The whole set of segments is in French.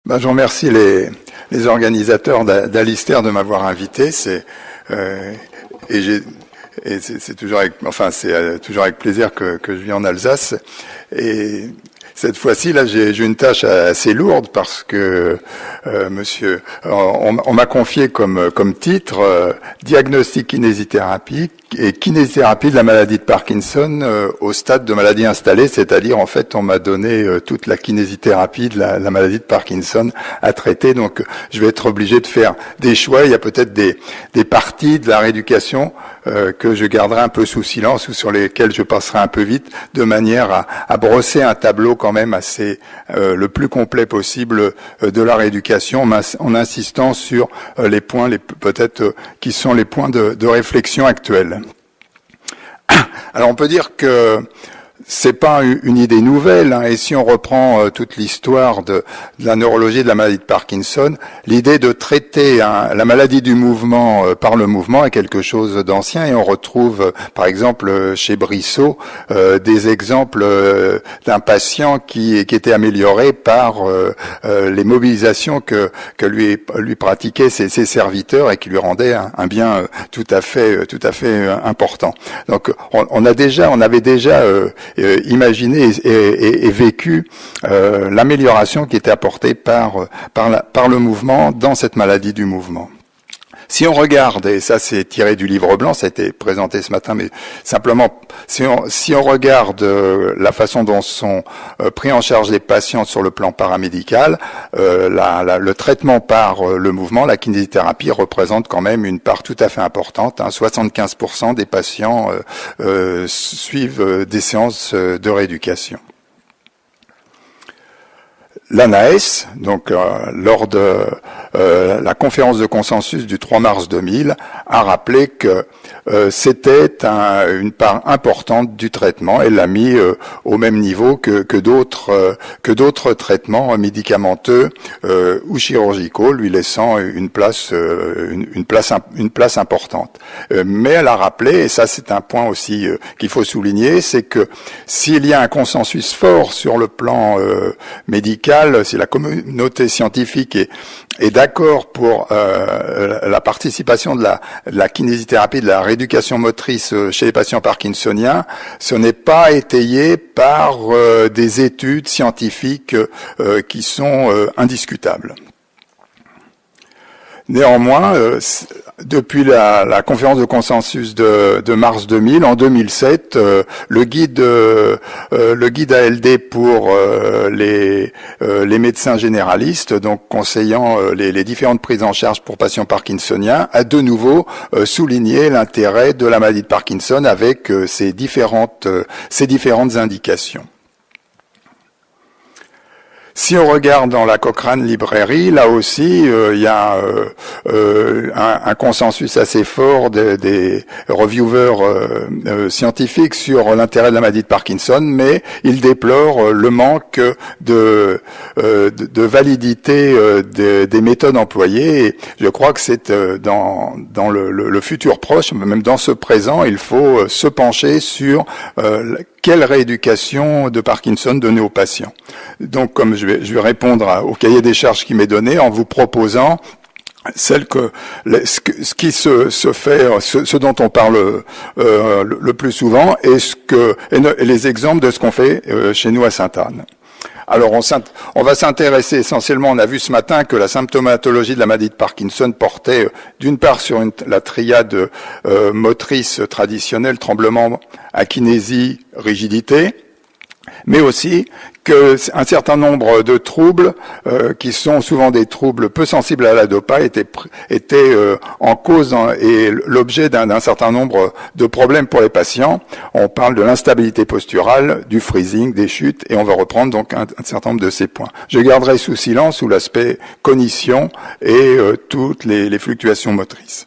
Je remercie les organisateurs d'Alister de m'avoir invité. C'est toujours avec plaisir que je viens en Alsace. Et cette fois-ci, là, j'ai une tâche assez lourde parce que on m'a confié comme titre diagnostic kinésithérapie et kinésithérapie de la maladie de Parkinson au stade de maladie installée, c'est-à-dire en fait on m'a donné toute la kinésithérapie de la maladie de Parkinson à traiter. Donc je vais être obligé de faire des choix. Il y a peut-être des parties de la rééducation que je garderai un peu sous silence ou sur lesquelles je passerai un peu vite, de manière à brosser un tableau quand même assez le plus complet possible de la rééducation, en insistant sur les points peut-être qui sont les points de réflexion actuels. Alors on peut dire que c'est pas une idée nouvelle, hein, et si on reprend toute l'histoire de la neurologie de la maladie de Parkinson, l'idée de traiter la maladie du mouvement par le mouvement est quelque chose d'ancien, et on retrouve par exemple chez Brissot des exemples d'un patient qui était amélioré par les mobilisations que lui pratiquaient ses serviteurs et qui lui rendaient un bien tout à fait important. Donc on avait déjà imaginer et vécu l'amélioration qui était apportée par le mouvement dans cette maladie du mouvement. Si on regarde, et ça c'est tiré du livre blanc, ça a été présenté ce matin, mais simplement, si on regarde la façon dont sont pris en charge les patients sur le plan paramédical, le traitement par le mouvement, la kinésithérapie, représente quand même une part tout à fait importante. 75% des patients suivent des séances de rééducation. L'ANAES, donc lors de la conférence de consensus du 3 mars 2000, a rappelé que c'était une part importante du traitement. Elle l'a mis au même niveau que d'autres traitements médicamenteux ou chirurgicaux, lui laissant une place importante. Mais elle a rappelé, et ça c'est un point aussi qu'il faut souligner, c'est que s'il y a un consensus fort sur le plan médical, si la communauté scientifique est d'accord pour la participation de la kinésithérapie, de la rééducation motrice chez les patients parkinsoniens, ce n'est pas étayé par des études scientifiques qui sont indiscutables. Néanmoins, depuis la conférence de consensus de mars 2000, en 2007, le guide ALD pour les médecins généralistes, donc conseillant les différentes prises en charge pour patients parkinsoniens, a de nouveau souligné l'intérêt de la maladie de Parkinson avec ces différentes indications. Si on regarde dans la Cochrane Librairie, là aussi, il y a un consensus assez fort des reviewers scientifiques sur l'intérêt de la maladie de Parkinson, mais ils déplorent le manque de validité des méthodes employées. Et je crois que c'est dans le futur proche, même dans ce présent, il faut se pencher sur quelle rééducation de Parkinson donner aux patients. Donc, comme je vais répondre au cahier des charges qui m'est donné en vous proposant ce qui se fait, ce dont on parle le plus souvent, et les exemples de ce qu'on fait chez nous à Sainte-Anne. Alors, on va s'intéresser essentiellement, on a vu ce matin que la symptomatologie de la maladie de Parkinson portait d'une part sur la triade motrice traditionnelle, tremblement, akinésie, rigidité, mais aussi qu'un certain nombre de troubles, qui sont souvent des troubles peu sensibles à la dopa, étaient en cause et l'objet d'un certain nombre de problèmes pour les patients. On parle de l'instabilité posturale, du freezing, des chutes, et on va reprendre donc un certain nombre de ces points. Je garderai sous silence sous l'aspect cognition et toutes les fluctuations motrices.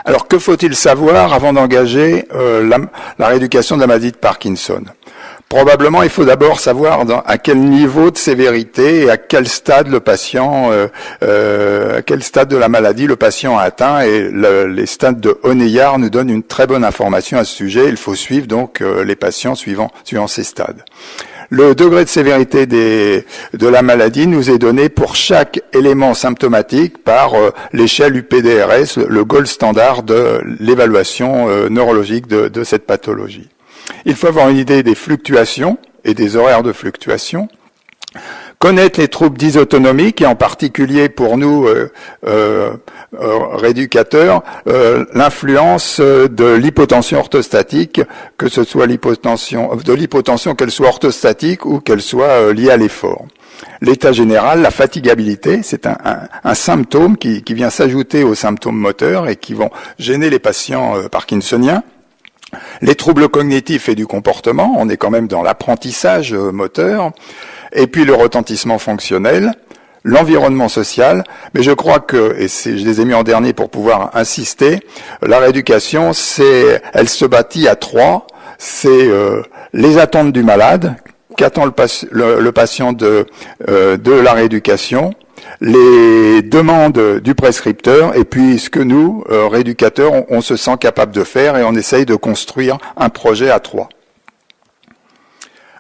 Alors, que faut-il savoir avant d'engager la rééducation de la maladie de Parkinson ? Probablement, il faut d'abord savoir à quel niveau de sévérité et à quel stade le patient, à quel stade de la maladie le patient a atteint. Et les stades de Honeyard nous donnent une très bonne information à ce sujet. Il faut suivre donc les patients suivant ces stades. Le degré de sévérité de la maladie nous est donné pour chaque élément symptomatique par l'échelle UPDRS, le gold standard de l'évaluation neurologique de cette pathologie. Il faut avoir une idée des fluctuations et des horaires de fluctuation. Connaître les troubles dysautonomiques et en particulier pour nous rééducateurs, l'influence de l'hypotension orthostatique, que ce soit l'hypotension qu'elle soit orthostatique ou qu'elle soit liée à l'effort. L'état général, la fatigabilité, c'est un symptôme qui vient s'ajouter aux symptômes moteurs et qui vont gêner les patients parkinsoniens. Les troubles cognitifs et du comportement, on est quand même dans l'apprentissage moteur. Et puis le retentissement fonctionnel, l'environnement social, mais je crois que, et je les ai mis en dernier pour pouvoir insister, la rééducation, elle se bâtit à trois, c'est les attentes du malade, qu'attend le patient de la rééducation, les demandes du prescripteur, et puis ce que nous, rééducateurs, on se sent capable de faire, et on essaye de construire un projet à trois.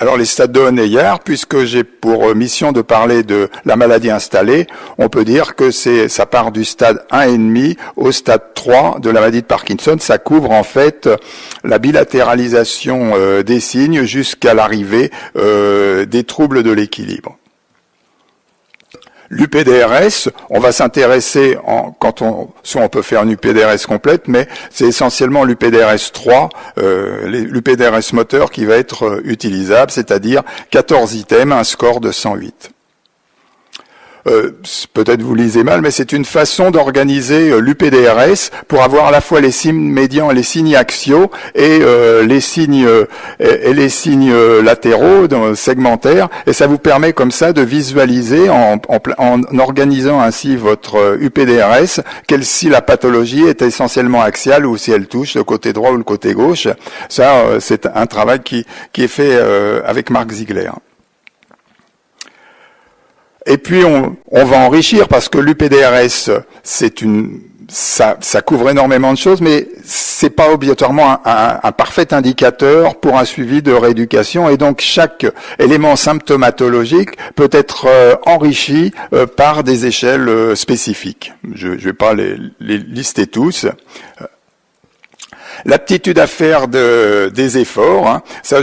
Alors les stades de Honeyard, puisque j'ai pour mission de parler de la maladie installée, on peut dire que ça part du stade 1,5 au stade 3 de la maladie de Parkinson. Ça couvre en fait la bilatéralisation des signes jusqu'à l'arrivée des troubles de l'équilibre. L'UPDRS, on va s'intéresser soit on peut faire une UPDRS complète, mais c'est essentiellement l'UPDRS 3, l'UPDRS moteur qui va être utilisable, c'est-à-dire 14 items, un score de 108. Peut-être vous lisez mal, mais c'est une façon d'organiser l'UPDRS pour avoir à la fois les signes médians et les signes axiaux et les signes latéraux segmentaires, et ça vous permet comme ça de visualiser en organisant ainsi votre UPDRS si la pathologie est essentiellement axiale ou si elle touche le côté droit ou le côté gauche. Ça, c'est un travail qui est fait avec Marc Ziegler. Et puis on va enrichir parce que l'UPDRS, ça couvre énormément de choses, mais c'est pas obligatoirement un parfait indicateur pour un suivi de rééducation, et donc chaque élément symptomatologique peut être enrichi par des échelles spécifiques. Je vais pas les lister tous. L'aptitude à faire des efforts, hein, ça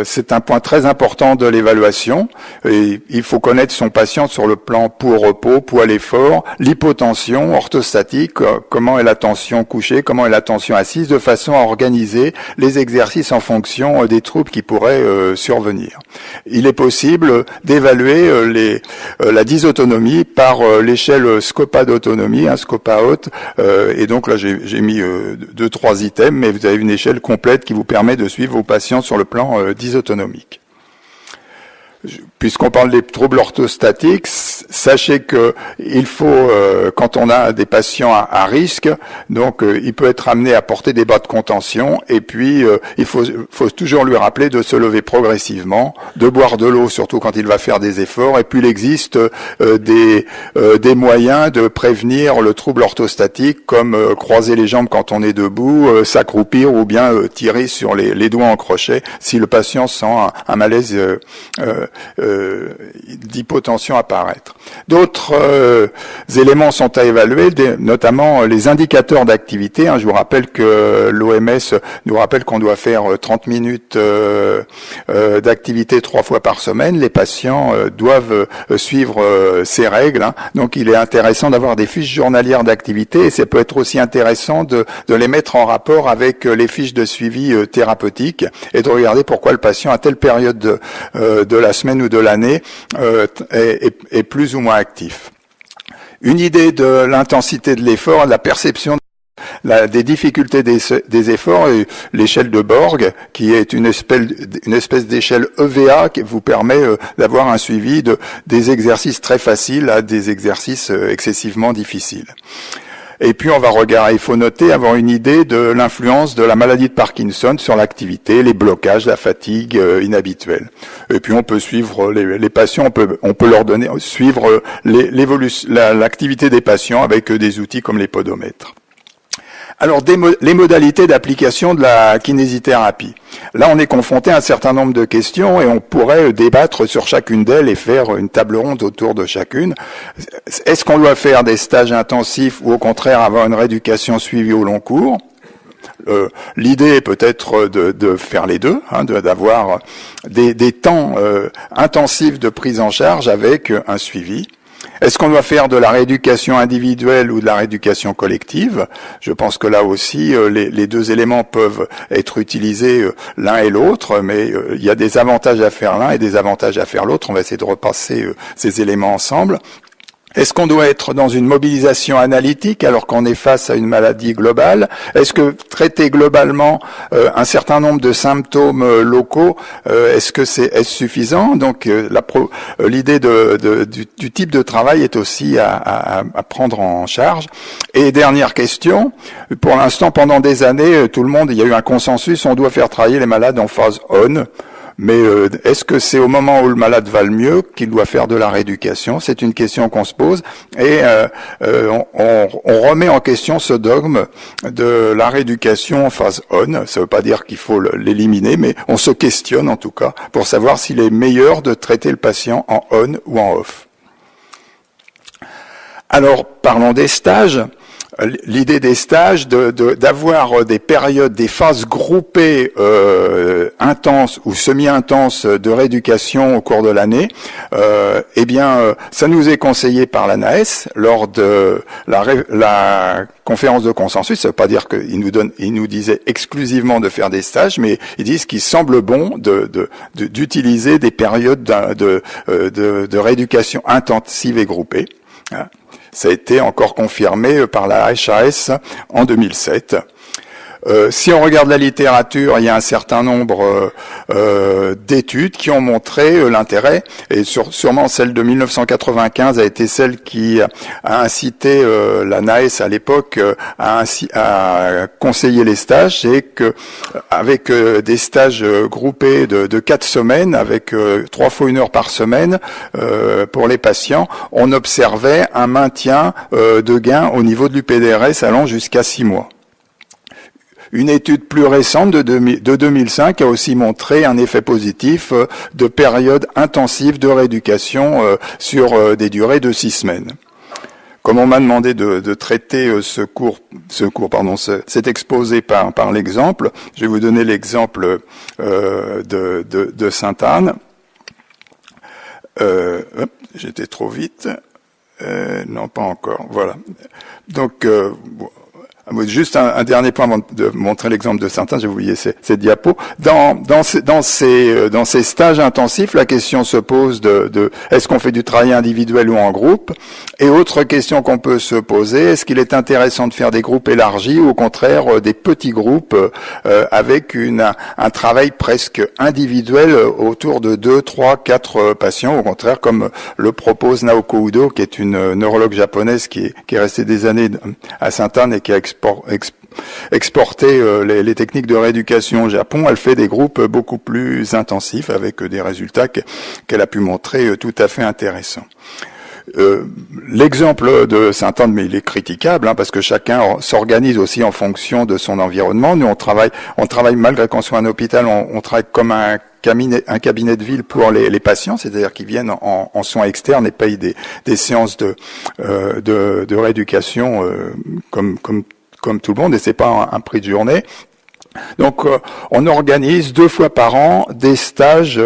c'est un point très important de l'évaluation. Et il faut connaître son patient sur le plan poids-repos, poids-l'effort, l'hypotension orthostatique, comment est la tension couchée, comment est la tension assise, de façon à organiser les exercices en fonction des troubles qui pourraient survenir. Il est possible d'évaluer la dysautonomie par l'échelle SCOPA d'autonomie, SCOPA haute, et donc là j'ai mis 2-3 items, mais vous avez une échelle complète qui vous permet de suivre vos patients sur le plan dysautonomique. Puisqu'on parle des troubles orthostatiques, sachez que il faut, quand on a des patients à risque, donc il peut être amené à porter des bas de contention, et puis il faut toujours lui rappeler de se lever progressivement, de boire de l'eau, surtout quand il va faire des efforts, et puis il existe des moyens de prévenir le trouble orthostatique, comme croiser les jambes quand on est debout, s'accroupir, ou bien tirer sur les doigts en crochet si le patient sent un malaise d'hypotension apparaître. D'autres éléments sont à évaluer, notamment les indicateurs d'activité. Je vous rappelle que l'OMS nous rappelle qu'on doit faire 30 minutes d'activité 3 fois par semaine. Les patients doivent suivre ces règles. Donc il est intéressant d'avoir des fiches journalières d'activité, et ça peut être aussi intéressant de les mettre en rapport avec les fiches de suivi thérapeutique, et de regarder pourquoi le patient à telle période de la semaine ou de l'année est plus ou moins actif. Une idée de l'intensité de l'effort, de la perception des difficultés des efforts, et l'échelle de Borg, qui est une espèce d'échelle EVA qui vous permet d'avoir un suivi des exercices très faciles à des exercices excessivement difficiles. Et puis on va regarder, il faut noter, avoir une idée de l'influence de la maladie de Parkinson sur l'activité, les blocages, la fatigue inhabituelle. Et puis on peut suivre les patients, on peut leur suivre l'activité des patients avec des outils comme les podomètres. Alors, les modalités d'application de la kinésithérapie. Là, on est confronté à un certain nombre de questions et on pourrait débattre sur chacune d'elles et faire une table ronde autour de chacune. Est-ce qu'on doit faire des stages intensifs ou au contraire avoir une rééducation suivie au long cours ? L'idée est peut-être de faire les deux, d'avoir des temps intensifs de prise en charge avec un suivi. Est-ce qu'on doit faire de la rééducation individuelle ou de la rééducation collective ? Je pense que là aussi, les deux éléments peuvent être utilisés l'un et l'autre, mais il y a des avantages à faire l'un et des avantages à faire l'autre. On va essayer de repasser ces éléments ensemble. Est-ce qu'on doit être dans une mobilisation analytique alors qu'on est face à une maladie globale ? Est-ce que traiter globalement un certain nombre de symptômes locaux, est-ce suffisant ? Donc l'idée du type de travail est aussi à prendre en charge. Et dernière question, pour l'instant, pendant des années, tout le monde, il y a eu un consensus, on doit faire travailler les malades en phase on. Mais est-ce que c'est au moment où le malade va le mieux qu'il doit faire de la rééducation ? C'est une question qu'on se pose et on remet en question ce dogme de la rééducation en phase on. Ça ne veut pas dire qu'il faut l'éliminer, mais on se questionne en tout cas pour savoir s'il est meilleur de traiter le patient en on ou en off. Alors, parlons des stages. L'idée des stages, d'avoir des périodes, des phases groupées intenses ou semi-intenses de rééducation au cours de l'année, ça nous est conseillé par l'ANAES lors de la conférence de consensus. Ça ne veut pas dire qu'ils nous disaient exclusivement de faire des stages, mais ils disent qu'il semble bon d'utiliser des périodes de rééducation intensive et groupée. Ça a été encore confirmé par la HAS en 2007. Si on regarde la littérature, il y a un certain nombre d'études qui ont montré l'intérêt, et sûrement celle de 1995 a été celle qui a incité la NAES à l'époque à conseiller les stages. C'est que avec des stages groupés de 4 semaines, avec 3 fois 1 heure par semaine pour les patients, on observait un maintien de gains au niveau de l'UPDRS allant jusqu'à 6 mois. Une étude plus récente de 2005 a aussi montré un effet positif de périodes intensives de rééducation sur des durées de 6 semaines. Comme on m'a demandé de traiter cet exposé par l'exemple, je vais vous donner l'exemple de Sainte-Anne. J'étais trop vite. Non, pas encore. Voilà. Donc, juste un dernier point avant de montrer l'exemple de Sainte-Anne, j'ai oublié ces diapos. Dans ces stages intensifs, la question se pose de est-ce qu'on fait du travail individuel ou en groupe ? Et autre question qu'on peut se poser, est-ce qu'il est intéressant de faire des groupes élargis ou au contraire des petits groupes avec un travail presque individuel autour de 2, 3, 4 patients, au contraire comme le propose Naoko Udo, qui est une neurologue japonaise qui est restée des années à Sainte-Anne et qui a exporté les techniques de rééducation au Japon. Elle fait des groupes beaucoup plus intensifs avec des résultats qu'elle a pu montrer tout à fait intéressants. L'exemple de Sainte-Anne, mais il est critiquable, parce que chacun s'organise aussi en fonction de son environnement. Nous, on travaille malgré qu'on soit un hôpital, on travaille comme un cabinet de ville pour les patients, c'est-à-dire qu'ils viennent en soins externes et payent des séances de rééducation comme tout le monde, et c'est pas un prix de journée. Donc, on organise 2 fois par an des stages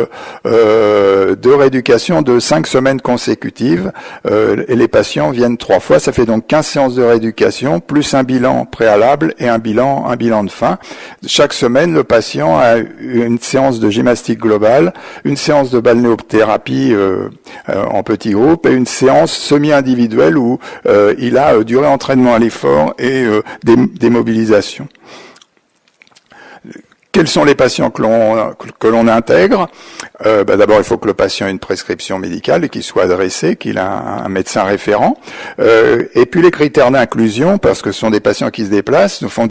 de rééducation de 5 semaines consécutives, et les patients viennent 3 fois. Ça fait donc 15 séances de rééducation, plus un bilan préalable et un bilan de fin. Chaque semaine, le patient a une séance de gymnastique globale, une séance de balnéothérapie en petit groupe et une séance semi-individuelle où il a durée entraînement à l'effort et des mobilisations. Quels sont les patients que l'on intègre ? D'abord, il faut que le patient ait une prescription médicale et qu'il soit adressé, qu'il a un médecin référent. Et puis les critères d'inclusion, parce que ce sont des patients qui se déplacent, nous font